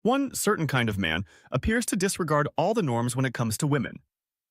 One certain kind of man appears to disregard all the norms when it comes to women.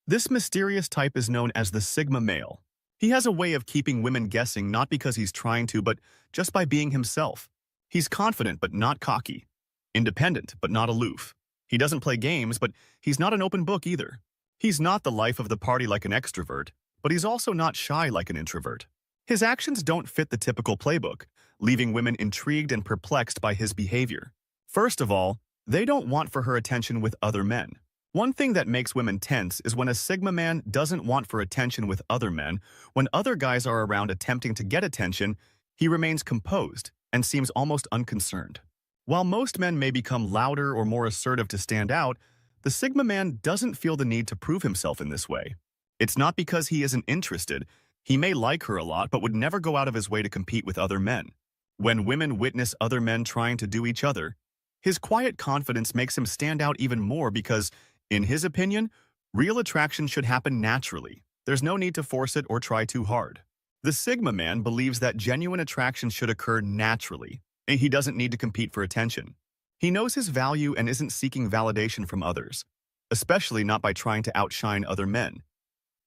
This mysterious type is known as the Sigma male. He has a way of keeping women guessing not because he's trying to, but just by being himself. He's confident but not cocky, independent but not aloof. He doesn't play games, but he's not an open book either. He's not the life of the party like an extrovert, but he's also not shy like an introvert. His actions don't fit the typical playbook, leaving women intrigued and perplexed by his behavior. First of all, they don't want for her attention with other men. One thing that makes women tense is when a Sigma man doesn't want for attention with other men. When other guys are around attempting to get attention, he remains composed and seems almost unconcerned. While most men may become louder or more assertive to stand out, the Sigma man doesn't feel the need to prove himself in this way. It's not because he isn't interested. He may like her a lot, but would never go out of his way to compete with other men. When women witness other men trying to do each other, his quiet confidence makes him stand out even more because, in his opinion, real attraction should happen naturally. There's no need to force it or try too hard. The Sigma man believes that genuine attraction should occur naturally, and he doesn't need to compete for attention. He knows his value and isn't seeking validation from others, especially not by trying to outshine other men,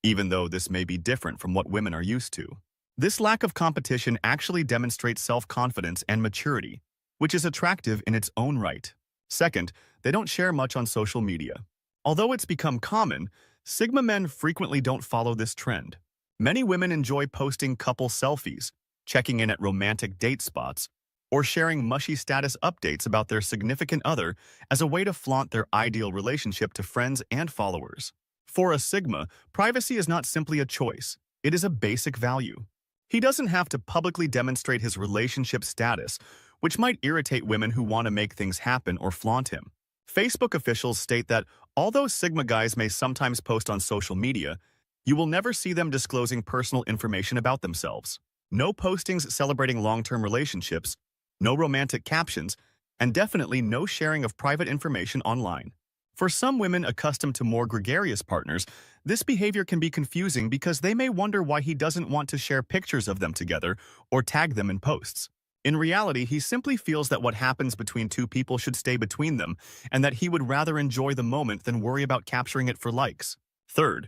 even though this may be different from what women are used to. This lack of competition actually demonstrates self-confidence and maturity, which is attractive in its own right. Second, they don't share much on social media. Although it's become common, Sigma men frequently don't follow this trend. Many women enjoy posting couple selfies, checking in at romantic date spots, or sharing mushy status updates about their significant other as a way to flaunt their ideal relationship to friends and followers. For a Sigma, privacy is not simply a choice, it is a basic value. He doesn't have to publicly demonstrate his relationship status, which might irritate women who want to make things happen or flaunt him. Facebook officials state that although Sigma guys may sometimes post on social media, you will never see them disclosing personal information about themselves. No postings celebrating long-term relationships, no romantic captions, and definitely no sharing of private information online. For some women accustomed to more gregarious partners, this behavior can be confusing because they may wonder why he doesn't want to share pictures of them together or tag them in posts. In reality, he simply feels that what happens between two people should stay between them, and that he would rather enjoy the moment than worry about capturing it for likes. Third,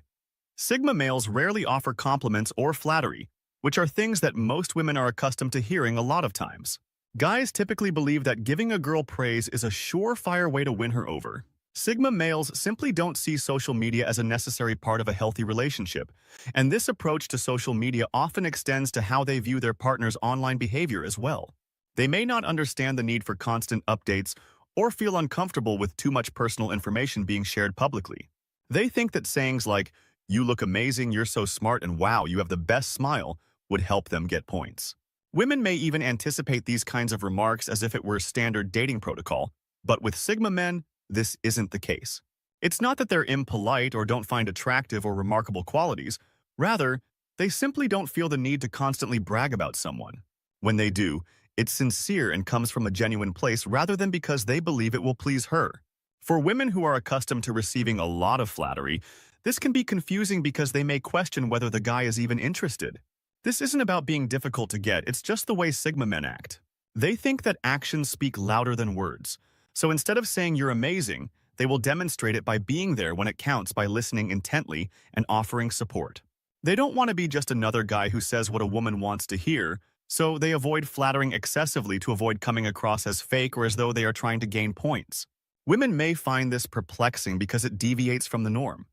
Sigma males rarely offer compliments or flattery, which are things that most women are accustomed to hearing a lot of times. Guys typically believe that giving a girl praise is a surefire way to win her over. Sigma males simply don't see social media as a necessary part of a healthy relationship, and this approach to social media often extends to how they view their partner's online behavior as well. They may not understand the need for constant updates or feel uncomfortable with too much personal information being shared publicly. They think that sayings like, "You look amazing, you're so smart, and wow, you have the best smile," would help them get points. Women may even anticipate these kinds of remarks as if it were standard dating protocol, but with Sigma men, this isn't the case. It's not that they're impolite or don't find attractive or remarkable qualities. Rather, they simply don't feel the need to constantly brag about someone. When they do, it's sincere and comes from a genuine place rather than because they believe it will please her. For women who are accustomed to receiving a lot of flattery, this can be confusing because they may question whether the guy is even interested. This isn't about being difficult to get, it's just the way Sigma men act. They think that actions speak louder than words. So instead of saying you're amazing, they will demonstrate it by being there when it counts, by listening intently and offering support. They don't want to be just another guy who says what a woman wants to hear, so they avoid flattering excessively to avoid coming across as fake or as though they are trying to gain points. Women may find this perplexing because it deviates from the norm.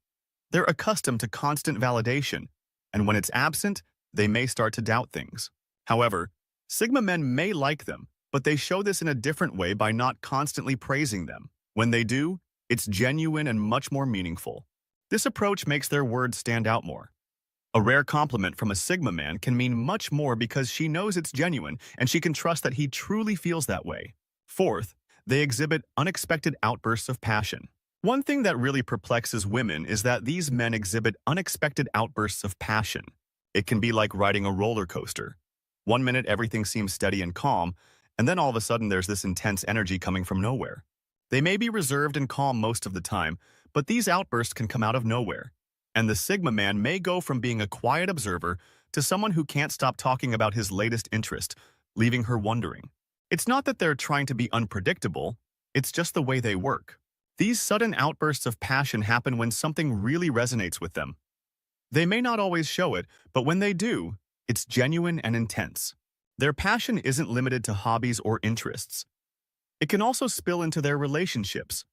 They're accustomed to constant validation, and when it's absent, they may start to doubt things. However, Sigma men may like them, but they show this in a different way by not constantly praising them. When they do, it's genuine and much more meaningful. This approach makes their words stand out more. A rare compliment from a Sigma man can mean much more because she knows it's genuine and she can trust that he truly feels that way. Fourth, they exhibit unexpected outbursts of passion. One thing that really perplexes women is that these men exhibit unexpected outbursts of passion. It can be like riding a roller coaster. One minute everything seems steady and calm, and then all of a sudden there's this intense energy coming from nowhere. They may be reserved and calm most of the time, but these outbursts can come out of nowhere. And the Sigma man may go from being a quiet observer to someone who can't stop talking about his latest interest, leaving her wondering. It's not that they're trying to be unpredictable, it's just the way they work. These sudden outbursts of passion happen when something really resonates with them. They may not always show it, but when they do, it's genuine and intense. Their passion isn't limited to hobbies or interests. It can also spill into their relationships.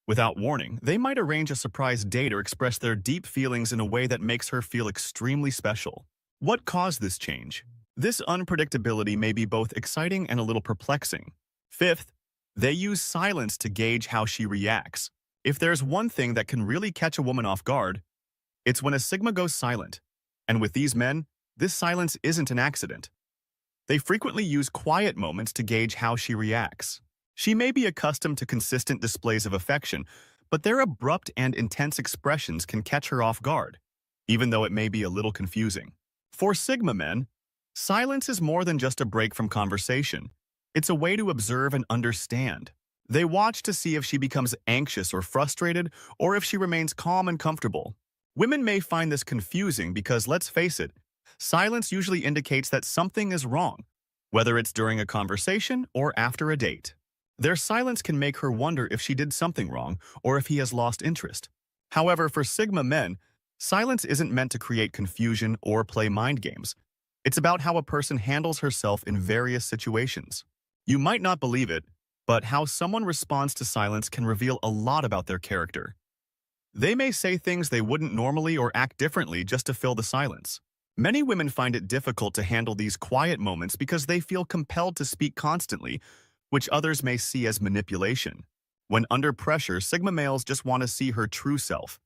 Without warning, they might arrange a surprise date or express their deep feelings in a way that makes her feel extremely special. What caused this change? This unpredictability may be both exciting and a little perplexing. Fifth, they use silence to gauge how she reacts. If there's one thing that can really catch a woman off guard, it's when a Sigma goes silent. And with these men, this silence isn't an accident. They frequently use quiet moments to gauge how she reacts. She may be accustomed to consistent displays of affection, but their abrupt and intense expressions can catch her off guard, even though it may be a little confusing. For Sigma men, silence is more than just a break from conversation. It's a way to observe and understand. They watch to see if she becomes anxious or frustrated, or if she remains calm and comfortable. Women may find this confusing because, let's face it, silence usually indicates that something is wrong, whether it's during a conversation or after a date. Their silence can make her wonder if she did something wrong or if he has lost interest. However, for Sigma men, silence isn't meant to create confusion or play mind games. It's about how a person handles herself in various situations. You might not believe it, but how someone responds to silence can reveal a lot about their character. They may say things they wouldn't normally or act differently just to fill the silence. Many women find it difficult to handle these quiet moments because they feel compelled to speak constantly, which others may see as manipulation. When under pressure, Sigma males just want to see her true self,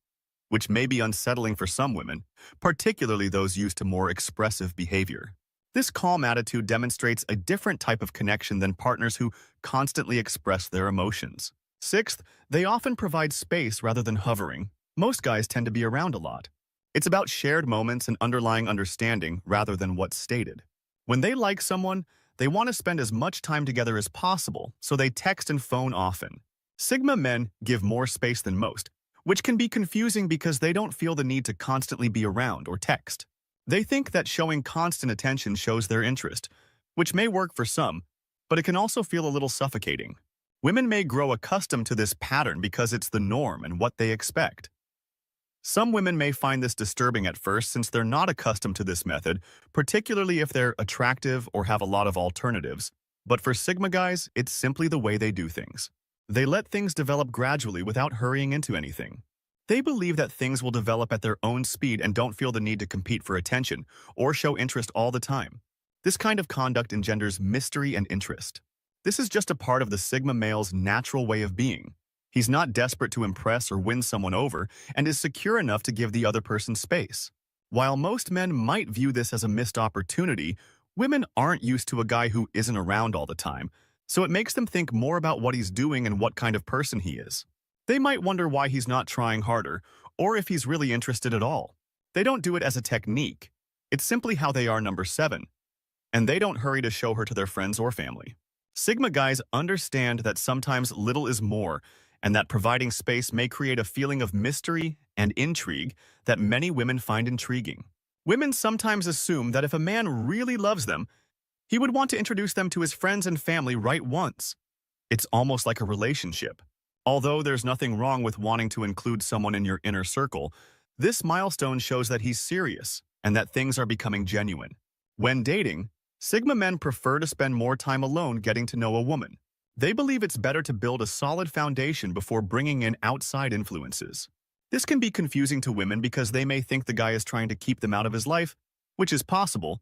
which may be unsettling for some women, particularly those used to more expressive behavior. This calm attitude demonstrates a different type of connection than partners who constantly express their emotions. Sixth, they often provide space rather than hovering. Most guys tend to be around a lot. It's about shared moments and underlying understanding rather than what's stated. When they like someone, they want to spend as much time together as possible, so they text and phone often. Sigma men give more space than most, which can be confusing because they don't feel the need to constantly be around or text. They think that showing constant attention shows their interest, which may work for some, but it can also feel a little suffocating. Women may grow accustomed to this pattern because it's the norm and what they expect. Some women may find this disturbing at first since they're not accustomed to this method, particularly if they're attractive or have a lot of alternatives. But for Sigma guys, it's simply the way they do things. They let things develop gradually without hurrying into anything. They believe that things will develop at their own speed and don't feel the need to compete for attention or show interest all the time. This kind of conduct engenders mystery and interest. This is just a part of the Sigma male's natural way of being. He's not desperate to impress or win someone over and is secure enough to give the other person space. While most men might view this as a missed opportunity, women aren't used to a guy who isn't around all the time, so it makes them think more about what he's doing and what kind of person he is. They might wonder why he's not trying harder, or if he's really interested at all. They don't do it as a technique. It's simply how they are. Number 7. And they don't hurry to show her to their friends or family. Sigma guys understand that sometimes little is more, and that providing space may create a feeling of mystery and intrigue that many women find intriguing. Women sometimes assume that if a man really loves them, he would want to introduce them to his friends and family right once. It's almost like a relationship. Although there's nothing wrong with wanting to include someone in your inner circle, this milestone shows that he's serious and that things are becoming genuine. When dating, Sigma men prefer to spend more time alone getting to know a woman. They believe it's better to build a solid foundation before bringing in outside influences. This can be confusing to women because they may think the guy is trying to keep them out of his life, which is possible,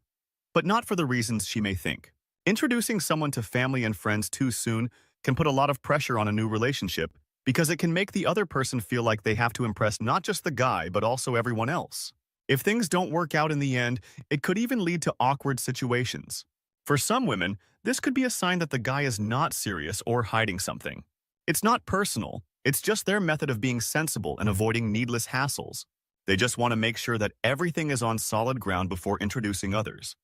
but not for the reasons she may think. Introducing someone to family and friends too soon can put a lot of pressure on a new relationship because it can make the other person feel like they have to impress not just the guy but also everyone else. If things don't work out in the end, it could even lead to awkward situations. For some women, this could be a sign that the guy is not serious or hiding something. It's not personal, it's just their method of being sensible and avoiding needless hassles. They just want to make sure that everything is on solid ground before introducing others.